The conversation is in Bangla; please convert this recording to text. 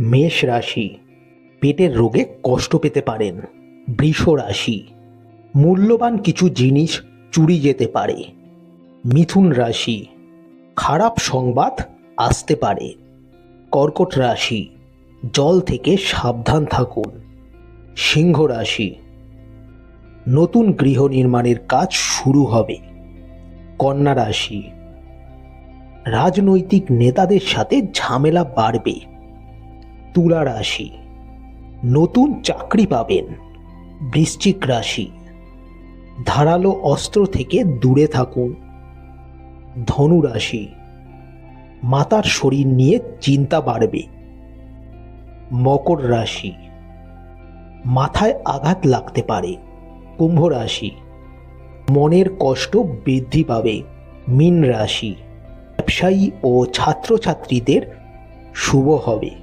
মেষ রাশি, পেটের রোগে কষ্ট পেতে পারেন। বৃষ রাশি, মূল্যবান কিছু জিনিস চুরি যেতে পারে। মিথুন রাশি, খারাপ সংবাদ আসতে পারে। কর্কট রাশি, জল থেকে সাবধান থাকুন। সিংহ রাশি, নতুন গৃহ নির্মাণের কাজ শুরু হবে। কন্যা রাশি, রাজনৈতিক নেতাদের সাথে ঝামেলা বাড়বে। তুলা রাশি, নতুন চাকরি পাবেন। বৃশ্চিক রাশি, ধারালো অস্ত্র থেকে দূরে থাকুন। ধনু রাশি, মাতার শরীর নিয়ে চিন্তা বাড়বে। মকর রাশি, মাথায় আঘাত লাগতে পারে। কুম্ভ রাশি, মনের কষ্ট বৃদ্ধি পাবে। মীন রাশি, ব্যবসায়ী ও ছাত্রছাত্রীদের শুভ হবে।